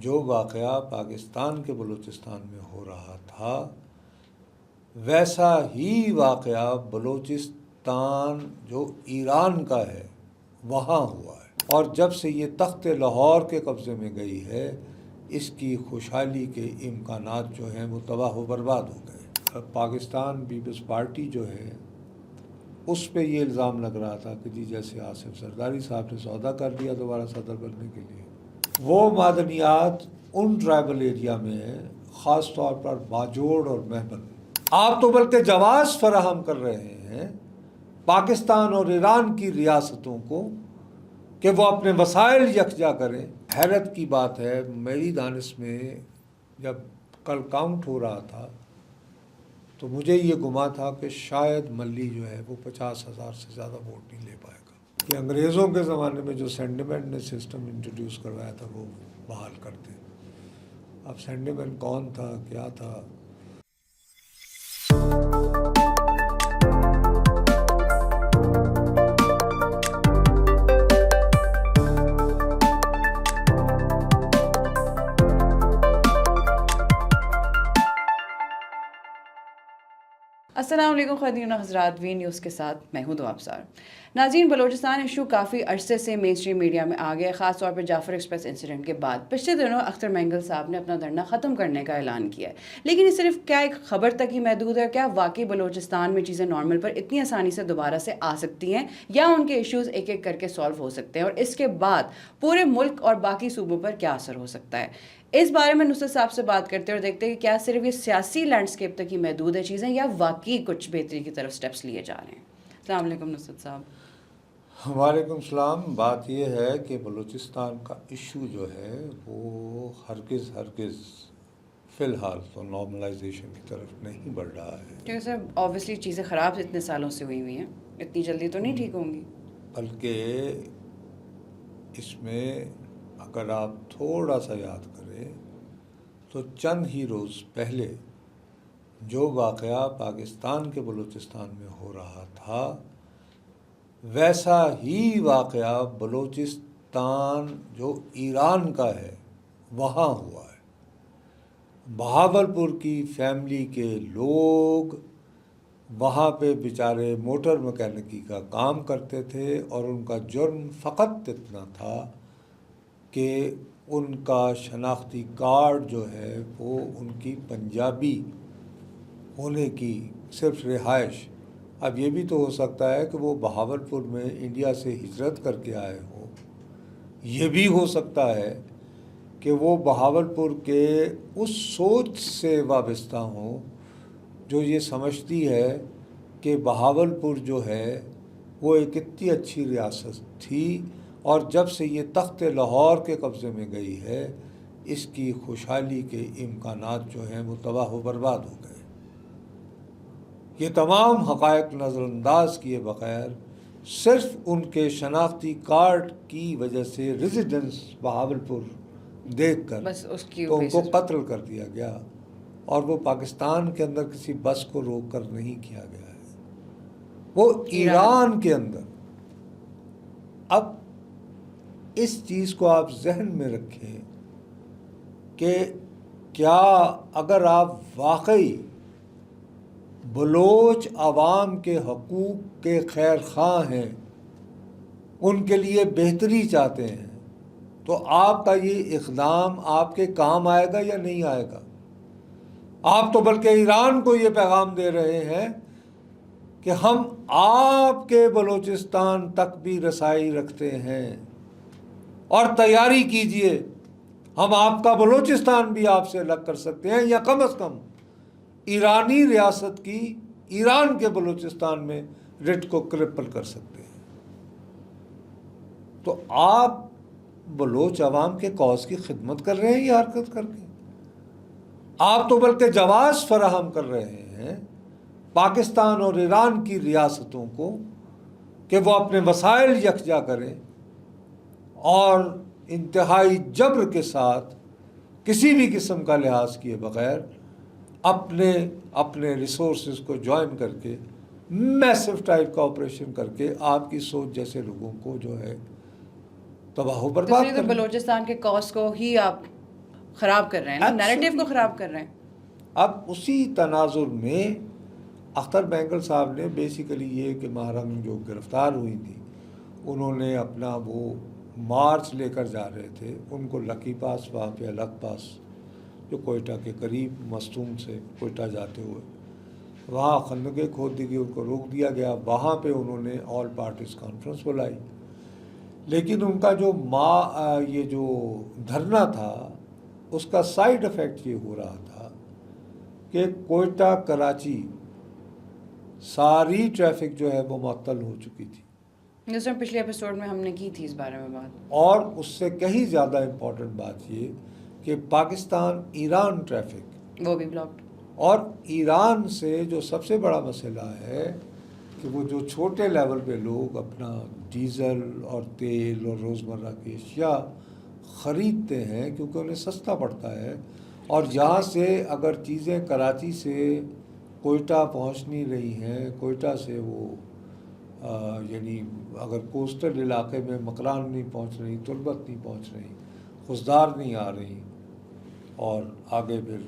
جو واقعہ پاکستان کے بلوچستان میں ہو رہا تھا ویسا ہی واقعہ بلوچستان جو ایران کا ہے وہاں ہوا ہے، اور جب سے یہ تخت لاہور کے قبضے میں گئی ہے اس کی خوشحالی کے امکانات جو ہیں وہ تباہ و برباد ہو گئے۔ پاکستان پیپلز پارٹی جو ہے اس پہ یہ الزام لگ رہا تھا کہ جی جیسے آصف زرداری صاحب نے سودا کر دیا دوبارہ صدر بننے کے لیے، وہ معدنیات ان ٹرائبل ایریا میں ہیں، خاص طور پر باجوڑ اور مہمن۔ آپ تو بلکہ جواز فراہم کر رہے ہیں پاکستان اور ایران کی ریاستوں کو کہ وہ اپنے وسائل یکجا کریں۔ حیرت کی بات ہے، میری دانش میں جب کل کاؤنٹ ہو رہا تھا تو مجھے یہ گما تھا کہ شاید ملی جو ہے وہ 50,000 سے زیادہ ووٹ نہیں لے پائے گا، کہ انگریزوں کے زمانے میں جو سینڈیمنٹ نے سسٹم انٹروڈیوس کروایا تھا وہ بحال کرتے۔ اب سینڈیمنٹ کون تھا، کیا تھا؟ السلام علیکم خواتین و حضرات، وی نیوز کے ساتھ میں ہوں دعا ابصار۔ ناظرین، بلوچستان ایشو کافی عرصے سے مین اسٹریم میڈیا میں آ گیا، خاص طور پر جعفر ایکسپریس انسیڈنٹ کے بعد۔ پچھلے دنوں اختر مینگل صاحب نے اپنا دھرنا ختم کرنے کا اعلان کیا ہے، لیکن یہ صرف کیا ایک خبر تک ہی محدود ہے؟ کیا واقعی بلوچستان میں چیزیں نارمل پر اتنی آسانی سے دوبارہ سے آ سکتی ہیں، یا ان کے ایشوز ایک ایک کر کے سالو ہو سکتے ہیں، اور اس کے بعد پورے ملک اور باقی صوبوں پر کیا اثر ہو سکتا ہے؟ اس بارے میں نصرت صاحب سے بات کرتے ہیں اور دیکھتے ہیں کہ کیا صرف یہ سیاسی لینڈسکیپ تک ہی محدود ہے چیزیں، یا واقعی کچھ بہتری کی طرف سٹیپس لیے جا رہے ہیں۔ السلام علیکم نصرت صاحب۔ وعلیکم السلام۔ بات یہ ہے کہ بلوچستان کا ایشو جو ہے وہ ہرگز فی الحال تو نارملائزیشن کی طرف نہیں بڑھ رہا ہے، کیونکہ سر آبویسلی چیزیں خراب اتنے سالوں سے ہوئی ہیں، اتنی جلدی تو نہیں ٹھیک ہوں گی۔ بلکہ اس میں اگر آپ تھوڑا سا یاد کریں تو چند ہی روز پہلے جو واقعہ پاکستان کے بلوچستان میں ہو رہا تھا ویسا ہی واقعہ بلوچستان جو ایران کا ہے وہاں ہوا ہے۔ بہاولپور کی فیملی کے لوگ وہاں پہ بیچارے موٹر مکینکی کا کام کرتے تھے، اور ان کا جرم فقط اتنا تھا کہ ان کا شناختی کارڈ جو ہے وہ ان کی پنجابی ہونے کی صرف رہائش۔ اب یہ بھی تو ہو سکتا ہے کہ وہ بہاولپور میں انڈیا سے ہجرت کر کے آئے ہوں، یہ بھی ہو سکتا ہے کہ وہ بہاولپور کے اس سوچ سے وابستہ ہوں جو یہ سمجھتی ہے کہ بہاولپور جو ہے وہ ایک اتنی اچھی ریاست تھی، اور جب سے یہ تخت لاہور کے قبضے میں گئی ہے اس کی خوشحالی کے امکانات جو ہیں وہ تباہ و برباد ہو گئے۔ یہ تمام حقائق نظر انداز کیے بغیر صرف ان کے شناختی کارڈ کی وجہ سے ریزیڈنس بہاولپور دیکھ کر بس اس کی تو ان کو قتل کر دیا گیا، اور وہ پاکستان کے اندر کسی بس کو روک کر نہیں کیا گیا ہے، وہ ایران کے اندر۔ اب اس چیز کو آپ ذہن میں رکھیں کہ کیا اگر آپ واقعی بلوچ عوام کے حقوق کے خیر خواہ ہیں، ان کے لیے بہتری چاہتے ہیں، تو آپ کا یہ اقدام آپ کے کام آئے گا یا نہیں آئے گا؟ آپ تو بلکہ ایران کو یہ پیغام دے رہے ہیں کہ ہم آپ کے بلوچستان تک بھی رسائی رکھتے ہیں، اور تیاری کیجئے، ہم آپ کا بلوچستان بھی آپ سے الگ کر سکتے ہیں، یا کم از کم ایرانی ریاست کی ایران کے بلوچستان میں رٹ کو کرپل کر سکتے ہیں۔ تو آپ بلوچ عوام کے کاز کی خدمت کر رہے ہیں یہ حرکت کر کے؟ آپ تو بلکہ جواز فراہم کر رہے ہیں پاکستان اور ایران کی ریاستوں کو کہ وہ اپنے وسائل یکجا کریں، اور انتہائی جبر کے ساتھ کسی بھی قسم کا لحاظ کیے بغیر اپنے ریسورسز کو جوائن کر کے میسو ٹائپ کا آپریشن کر کے آپ کی سوچ جیسے لوگوں کو جو ہے تباہ و برباد تو بلوچستان کے کاز کو ہی آپ خراب کر رہے ہیں، نیریٹو کو خراب کر رہے ہیں. اب اسی تناظر میں اختر بینگل صاحب نے بیسیکلی یہ کہ محرم جو گرفتار ہوئی تھی انہوں نے اپنا وہ مارچ لے کر جا رہے تھے، ان کو لکی پاس وہاں پہ الگ پاس جو کوئٹہ کے قریب مستون سے کوئٹہ جاتے ہوئے وہاں خندقیں کھود دی گئی، ان کو روک دیا گیا. وہاں پہ انہوں نے آل پارٹیز کانفرنس بلائی، لیکن ان کا جو یہ جو دھرنا تھا اس کا سائیڈ افیکٹ یہ ہو رہا تھا کہ کوئٹہ کراچی ساری ٹریفک جو ہے وہ معطل ہو چکی تھی. جس میں پچھلے ایپیسوڈ میں ہم نے کی تھی اس بارے میں بات. اور اس سے کہیں زیادہ امپورٹنٹ بات یہ کہ پاکستان ایران ٹریفک وہ بھی بلاکڈ. اور ایران سے جو سب سے بڑا مسئلہ ہے کہ وہ جو چھوٹے لیول پہ لوگ اپنا ڈیزل اور تیل اور روزمرہ کی اشیاء خریدتے ہیں کیونکہ انہیں سستا پڑتا ہے، اور یہاں سے اگر چیزیں کراچی سے کوئٹہ پہنچ نہیں رہی ہیں، کوئٹہ سے وہ یعنی اگر کوسٹل علاقے میں مکران نہیں پہنچ رہی، تربت نہیں پہنچ رہی، خزدار نہیں آ رہی، اور آگے پھر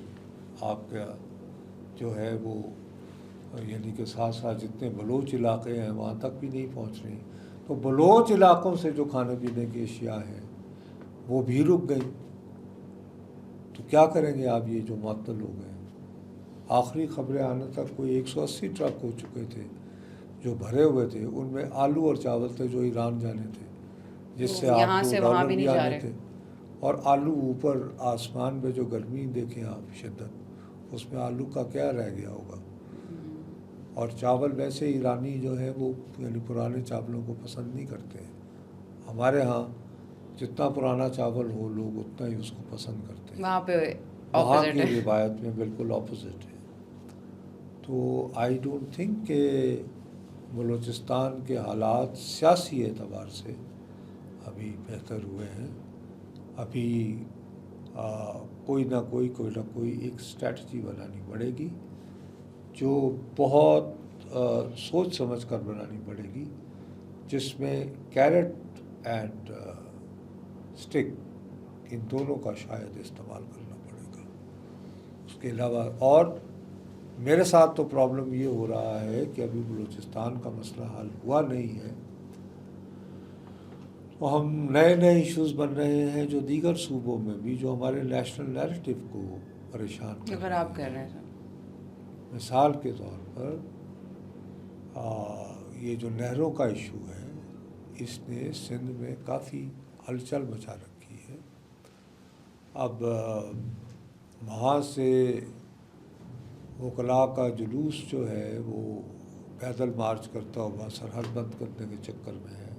آپ کا جو ہے وہ یعنی کہ ساتھ ساتھ جتنے بلوچ علاقے ہیں وہاں تک بھی نہیں پہنچ رہی، تو بلوچ علاقوں سے جو کھانے پینے کی اشیاء ہیں وہ بھی رک گئی. تو کیا کریں گے آپ یہ جو معطل ہو گئے؟ آخری خبریں آنے تک کوئی 180 ٹرک ہو چکے تھے جو بھرے ہوئے تھے، ان میں آلو اور چاول تھے جو ایران جانے تھے، جس سے یہاں آپ سے $2 وہاں بھی نہیں جا آنے رہے تھے. اور آلو اوپر آسمان پہ جو گرمی دیکھیں آپ شدت، اس میں آلو کا کیا رہ گیا ہوگا. اور چاول ویسے ایرانی جو ہے وہ یعنی پرانے چاولوں کو پسند نہیں کرتے ہیں. ہمارے ہاں جتنا پرانا چاول ہو لوگ اتنا ہی اس کو پسند کرتے ہیں. وہاں پہ وہاں کی روایت میں بالکل اپوزٹ ہے. تو آئی ڈونٹ تھنک کہ بلوچستان کے حالات سیاسی اعتبار سے ابھی بہتر ہوئے ہیں. ابھی کوئی نہ کوئی ایک اسٹریٹجی بنانی پڑے گی جو بہت سوچ سمجھ کر بنانی پڑے گی، جس میں کیرٹ اینڈ اسٹک ان دونوں کا شاید استعمال کرنا پڑے گا. اس کے علاوہ اور میرے ساتھ تو پرابلم یہ ہو رہا ہے کہ ابھی بلوچستان کا مسئلہ حل ہوا نہیں ہے، تو ہم نئے ایشوز بن رہے ہیں جو دیگر صوبوں میں بھی جو ہمارے نیشنل نیریٹو کو پریشان خراب کر رہے ہیں. مثال کے طور پر یہ جو نہروں کا ایشو ہے اس نے سندھ میں کافی ہلچل مچا رکھی ہے. اب وہاں سے وکلاء کا جلوس جو ہے وہ پیدل مارچ کرتا ہوا سرحد بند کرنے کے چکر میں ہے.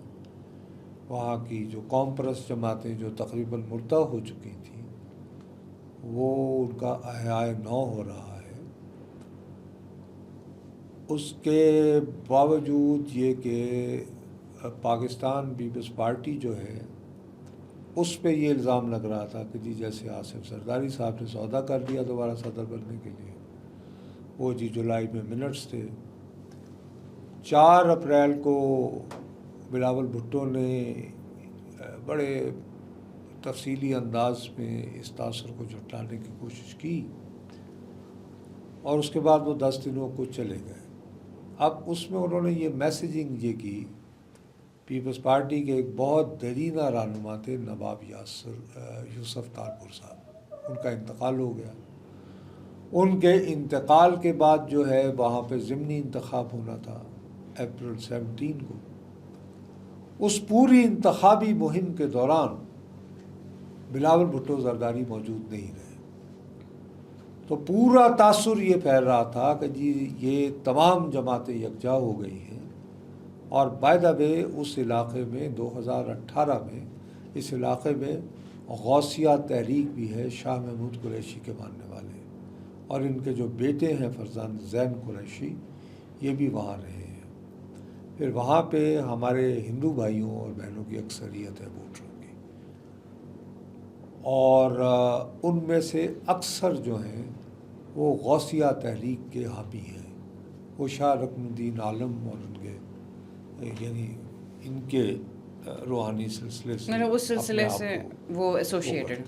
وہاں کی جو قوم پرست جماعتیں جو تقریباً مردہ ہو چکی تھیں وہ ان کا احیاء نو ہو رہا ہے. اس کے باوجود یہ کہ پاکستان پیپلز پارٹی جو ہے اس پہ یہ الزام لگ رہا تھا کہ جی جیسے آصف زرداری صاحب نے سودا کر دیا دوبارہ صدر بننے کے لیے، وہ جی جولائی میں منٹس تھے. 4 اپریل کو بلاول بھٹو نے بڑے تفصیلی انداز میں اس تاثر کو جھٹلانے کی کوشش کی، اور اس کے بعد وہ 10 دنوں کو چلے گئے. اب اس میں انہوں نے یہ میسیجنگ یہ کی، پیپلز پارٹی کے ایک بہت درینہ رہنما تھے نواب یوسف تالپور صاحب، ان کا انتقال ہو گیا. ان کے انتقال کے بعد جو ہے وہاں پہ ضمنی انتخاب ہونا تھا اپریل 17 کو. اس پوری انتخابی مہم کے دوران بلاول بھٹو زرداری موجود نہیں رہے، تو پورا تاثر یہ پھیل رہا تھا کہ جی یہ تمام جماعتیں یکجا ہو گئی ہیں. اور بائی دا وے اس علاقے میں 2018 میں اس علاقے میں غوثیہ تحریک بھی ہے، شاہ محمود قریشی کے ماننے والے، اور ان کے جو بیٹے ہیں فرزند زین قریشی یہ بھی وہاں رہے ہیں. پھر وہاں پہ ہمارے ہندو بھائیوں اور بہنوں کی اکثریت ہے ووٹروں کی، اور ان میں سے اکثر جو ہیں وہ غوثیہ تحریک کے حامی ہیں. وہ شاہ رکن الدین عالم اور ان کے یعنی ان کے روحانی سلسلے سے اس سلسلے سے وہ ایسوشیٹڈ.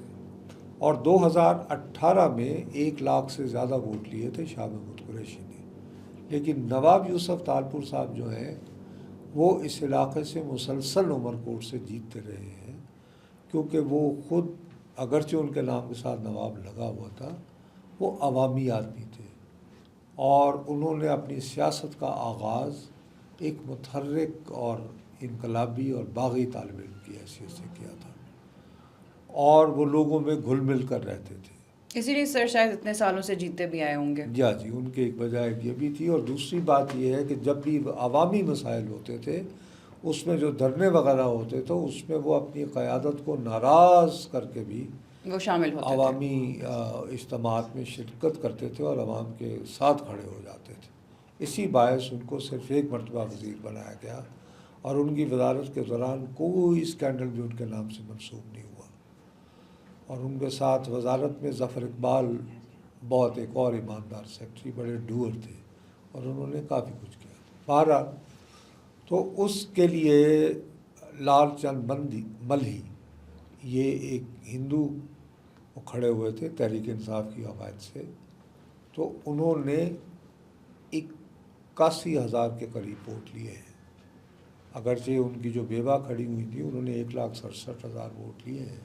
اور 2018 میں 1 لاکھ سے زیادہ ووٹ لیے تھے شاہ محمود قریشی نے. لیکن نواب یوسف تالپور صاحب جو ہیں وہ اس علاقے سے مسلسل عمر کوٹ سے جیتتے رہے ہیں، کیونکہ وہ خود اگرچہ ان کے نام کے ساتھ نواب لگا ہوا تھا، وہ عوامی آدمی تھے، اور انہوں نے اپنی سیاست کا آغاز ایک متحرک اور انقلابی اور باغی طالب علم کی حیثیت سے کیا تھا، اور وہ لوگوں میں گھل مل کر رہتے تھے. اسی لیے سر شاید اتنے سالوں سے جیتے بھی آئے ہوں گے. جی ان کی ایک وجہ یہ بھی تھی، اور دوسری بات یہ ہے کہ جب بھی عوامی مسائل ہوتے تھے اس میں جو دھرنے وغیرہ ہوتے تھے اس میں وہ اپنی قیادت کو ناراض کر کے بھی وہ شامل ہوتے عوامی اجتماعات میں شرکت کرتے تھے اور عوام کے ساتھ کھڑے ہو جاتے تھے. اسی باعث ان کو صرف 1 مرتبہ وزیر بنایا گیا، اور ان کی وزارت کے دوران کوئی اسکینڈل بھی ان کے نام سے منسوب نہیں ہوا. اور ان کے ساتھ وزارت میں ظفر اقبال بہت ایک اور ایماندار سیکرٹری، بڑے ڈوئر تھے، اور انہوں نے کافی کچھ کیا. بہرحال تو اس کے لیے لال چند ملہی یہ ایک ہندو کھڑے ہوئے تھے تحریک انصاف کی حمایت سے. تو انہوں نے 81,000 کے قریب ووٹ لیے ہیں، اگرچہ ان کی جو بیوہ کھڑی ہوئی تھی انہوں نے 1,67,000 ووٹ لیے ہیں،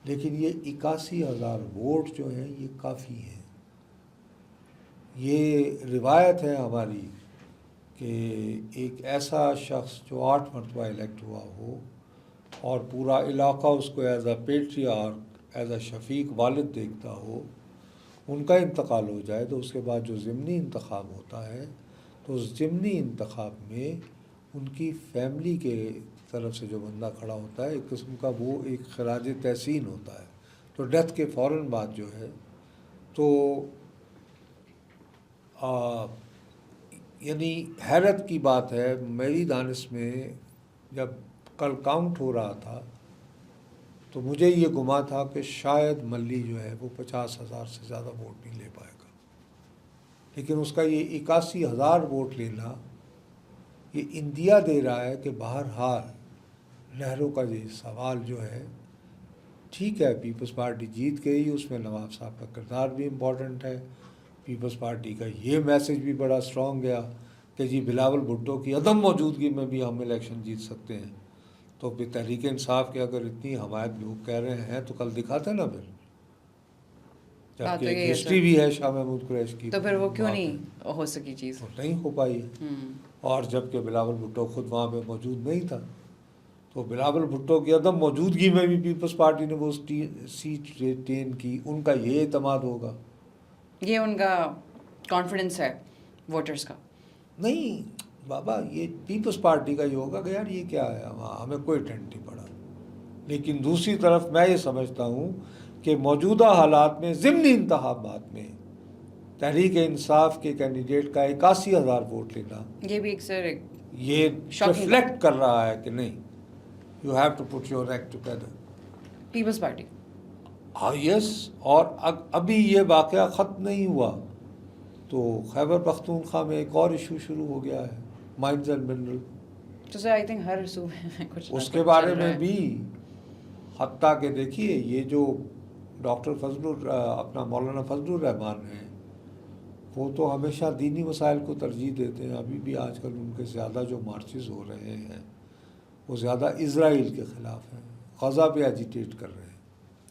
لیکن یہ 81,000 ووٹ جو ہیں یہ کافی ہیں. یہ روایت ہے ہماری کہ ایک ایسا شخص جو 8 مرتبہ الیکٹ ہوا ہو اور پورا علاقہ اس کو ایز اے پیٹریارک، ایز اے شفیق والد دیکھتا ہو، ان کا انتقال ہو جائے تو اس کے بعد جو ضمنی انتخاب ہوتا ہے تو اس ضمنی انتخاب میں ان کی فیملی کے طرف سے جو بندہ کھڑا ہوتا ہے ایک قسم کا وہ ایک خراج تحسین ہوتا ہے. تو ڈیتھ کے فوراً بعد جو ہے تو یعنی حیرت کی بات ہے، میری دانش میں جب کل کاؤنٹ ہو رہا تھا تو مجھے یہ گما تھا کہ شاید ملی جو ہے وہ 50,000 سے زیادہ ووٹ نہیں لے پائے گا، لیکن اس کا یہ 81,000 ووٹ لینا یہ اندیا دے رہا ہے کہ بہرحال نہرو کا یہ سوال جو ہے ٹھیک ہے، پیپلز پارٹی جیت گئی، اس میں نواب صاحب کا کردار بھی امپورٹنٹ ہے. پیپلز پارٹی کا یہ میسج بھی بڑا اسٹرانگ گیا کہ جی بلاول بھٹو کی عدم موجودگی میں بھی ہم الیکشن جیت سکتے ہیں. تو پھر تحریک انصاف کی اگر اتنی حمایت لوگ کہہ رہے ہیں تو کل دکھاتے نا پھر، جبکہ ایک ہسٹری بھی ہے شاہ محمود قریش کی، تو پھر وہ کیوں نہیں ہو سکی چیز؟ نہیں ہو پائی. اور جبکہ بلاول بھٹو خود وہاں پہ موجود نہیں تھا، تو بلاول بھٹو کی عدم موجودگی میں بھی پیپلز پارٹی نے وہ سیٹ ریٹین کی. ان کا یہ اعتماد ہوگا، یہ ان کا کانفیڈنس ہے ووٹرز کا. نہیں بابا، یہ پیپلز پارٹی کا یہ ہوگا کہ یار یہ کیا ہے، ہمیں کوئی ٹرینڈ نہیں پڑا. لیکن دوسری طرف میں یہ سمجھتا ہوں کہ موجودہ حالات میں ضمنی انتخابات میں تحریک انصاف کے کینڈیڈیٹ کا 81,000 ووٹ لینا یہ بھی ایک سر یہ ریفلیکٹ کر رہا ہے کہ نہیں، you have to put your act together. Peoples Party ہاں یس. اور ابھی یہ واقعہ ختم نہیں ہوا تو خیبر پختونخوا میں ایک اور ایشو شروع ہو گیا ہے، مائنز اینڈ منرل. تو سر آئی تھنک ہر صوبے میں کچھ اس کے بارے میں بھی حتیٰ کہ دیکھیے یہ جو ڈاکٹر اپنا مولانا فضل الرحمان ہیں وہ تو ہمیشہ دینی مسائل کو ترجیح دیتے ہیں. ابھی بھی آج کل ان کے زیادہ جو مارچز ہو رہے ہیں وہ زیادہ اسرائیل کے خلاف ہیں، غزہ پہ ایجیٹیٹ کر رہے ہیں.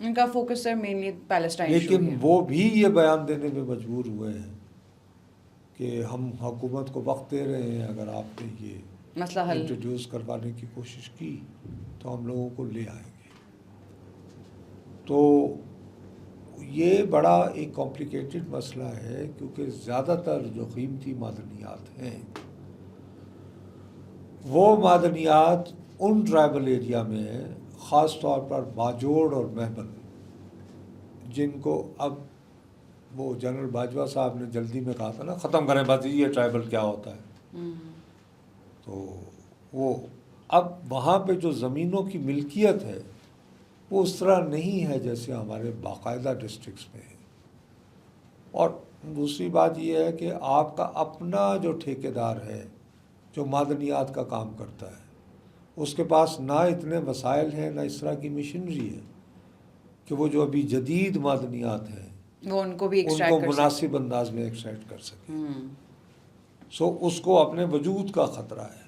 ان کا فوکس سر مینلی پیلسٹائن، لیکن وہ بھی یہ بیان دینے میں مجبور ہوئے ہیں کہ ہم حکومت کو وقت دے رہے ہیں، اگر آپ نے یہ مسئلہ حل انٹروڈیوس کروانے کی کوشش کی تو ہم لوگوں کو لے آئیں گے. تو یہ بڑا ایک کمپلیکیٹڈ مسئلہ ہے، کیونکہ زیادہ تر جو قیمتی معدنیات ہیں وہ معدنیات ان ٹرائبل ایریا میں ہیں، خاص طور پر باجوڑ اور مہمن، جن کو اب وہ جنرل باجوہ صاحب نے جلدی میں کہا تھا نا ختم کریں بات یہ ٹرائبل کیا ہوتا ہے. تو وہ اب وہاں پہ جو زمینوں کی ملکیت ہے وہ اس طرح نہیں ہے جیسے ہمارے باقاعدہ ڈسٹرکٹس میں ہے. اور دوسری بات یہ ہے کہ آپ کا اپنا جو ٹھیکیدار ہے جو معدنیات کا کام کرتا ہے اس کے پاس نہ اتنے وسائل ہیں نہ اس طرح کی مشینری ہے کہ وہ جو ابھی جدید معدنیات ہیں وہ ان کو بھی ان کو ایکسٹریکٹ کر مناسب انداز میں ایکسٹریکٹ کر سکیں. ہوں سو اس کو اپنے وجود کا خطرہ ہے.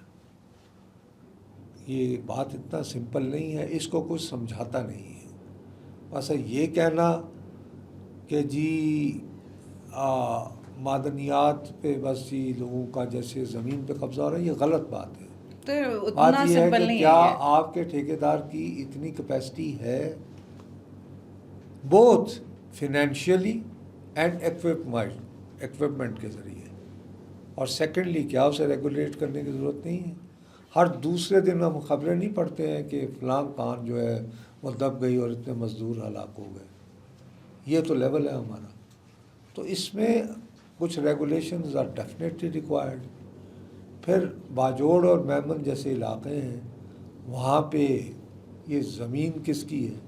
یہ بات اتنا سمپل نہیں ہے, اس کو کچھ سمجھاتا نہیں ہے. بس یہ کہنا کہ جی معدنیات پہ بس جی لوگوں کا جیسے زمین پہ قبضہ ہو رہا ہے, یہ غلط بات ہے. تو بات اتنا یہ ہے سمپل کہ نہیں کیا ہے. آپ کے ٹھیکیدار کی اتنی کیپیسٹی ہے بوتھ فنینشیلی اینڈ ایکوپمنٹ کے ذریعے, اور سیکنڈلی کیا اسے ریگولیٹ کرنے کی ضرورت نہیں ہے. ہر دوسرے دن ہم خبریں نہیں پڑھتے ہیں کہ فلاں کان جو ہے وہ دب گئی اور اتنے مزدور ہلاک ہو گئے. یہ تو لیول ہے ہمارا. تو اس میں کچھ ریگولیشنز آر ڈیفینیٹلی ریکوائرڈ. پھر باجوڑ اور میمن جیسے علاقے ہیں, وہاں پہ یہ زمین کس کی ہے؟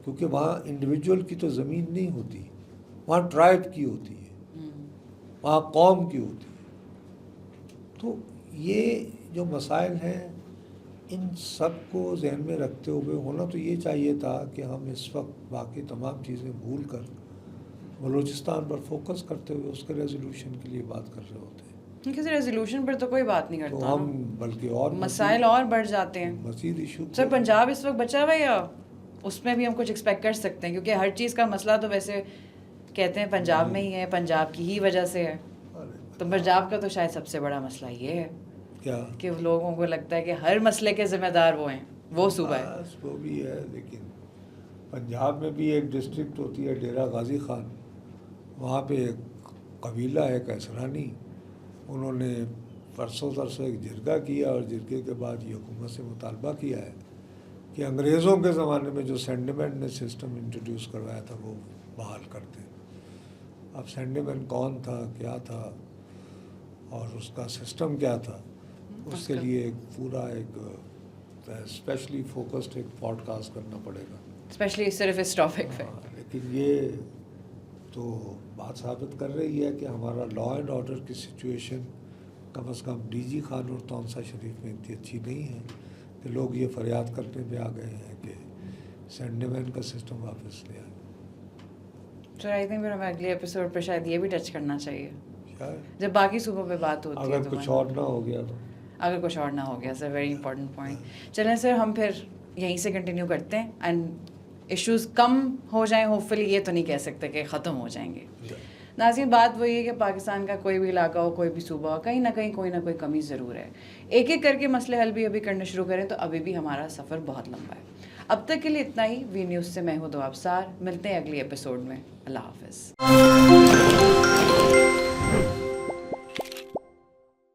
کیونکہ وہاں انڈیویجول کی تو زمین نہیں ہوتی, وہاں ٹرائب کی ہوتی ہے, وہاں قوم کی ہوتی ہے. تو یہ جو مسائل ہیں ان سب کو ذہن میں رکھتے ہوئے ہونا تو یہ چاہیے تھا کہ ہم اس وقت باقی تمام چیزیں بھول کر بلوچستان پر فوکس کرتے ہوئے اس کے ریزولوشن کے لیے بات کر رہے ہوتے ہیں. کسی ریزولوشن پر تو کوئی بات نہیں تو کرتا ہم بلکہ اور مسائل اور بڑھ جاتے ہیں. مزید ایشو سر پنجاب اس وقت بچا ہوا یا اس میں بھی ہم کچھ ایکسپیکٹ کر سکتے ہیں؟ کیونکہ ہر چیز کا مسئلہ تو ویسے کہتے ہیں پنجاب میں ہی ہے, پنجاب کی ہی وجہ سے ہے. تو پنجاب کا تو شاید سب سے بڑا مسئلہ یہ ہے کیا کہ لوگوں کو لگتا ہے کہ ہر مسئلے کے ذمہ دار وہ ہیں, وہ صوبہ ہے. وہ بھی ہے, لیکن پنجاب میں بھی ایک ڈسٹرکٹ ہوتی ہے ڈیرہ غازی خان, وہاں پہ ایک قبیلہ ہے کیسرانی, انہوں نے پرسوں ترسوں ایک جرگہ کیا اور جرگے کے بعد یہ حکومت سے مطالبہ کیا ہے کہ انگریزوں کے زمانے میں جو سینڈیمنٹ نے سسٹم انٹروڈیوس کروایا تھا وہ بحال کر دیں. اب سینڈیمنٹ کون تھا, کیا تھا, اور اس کا سسٹم کیا تھا, اس کے لیے ایک پورا ایک اسپیشلی فوکسڈ ایک پوڈ کاسٹ کرنا پڑے گا, اسپیشلی صرف اس ٹاپک پہ. لیکن یہ تو بات ثابت کر رہی ہے کہ ہمارا لا اینڈ آرڈر کی سچویشن کم از کم ڈی جی خان اور تونسا شریف میں اتنی اچھی نہیں ہے کہ لوگ یہ فریاد کرنے پہ آ گئے ہیں کہ سینڈیمین کا سسٹم واپس لے آئے. سر آئی تھنک پھر ہمیں اگلے ایپیسوڈ پہ شاید یہ بھی ٹچ کرنا چاہیے شاید جب باقی صوبوں پہ بات ہوتی ہے. اگر کچھ اور نہ ہو گیا تو, اگر کچھ اور نہ ہو گیا سر, ویری امپورٹنٹ پوائنٹ. چلیں سر ہم پھر یہیں سے کنٹینیو کرتے ہیں, اینڈ ایشوز کم ہو جائیں ہوپ فلی, یہ تو نہیں کہہ سکتے کہ ختم ہو جائیں گے. ناظرین بات وہی ہے کہ پاکستان کا کوئی بھی علاقہ ہو, کوئی بھی صوبہ ہو, کہیں نہ کہیں کوئی نہ کوئی کمی ضرور ہے. ایک ایک کر کے مسئلے حل بھی ابھی کرنے شروع کریں تو ابھی بھی ہمارا سفر بہت لمبا ہے. اب تک کے لیے اتنا ہی. وی نیوز سے میں ہوں دو ابصار, ملتے ہیں اگلی ایپیسوڈ میں. اللہ حافظ.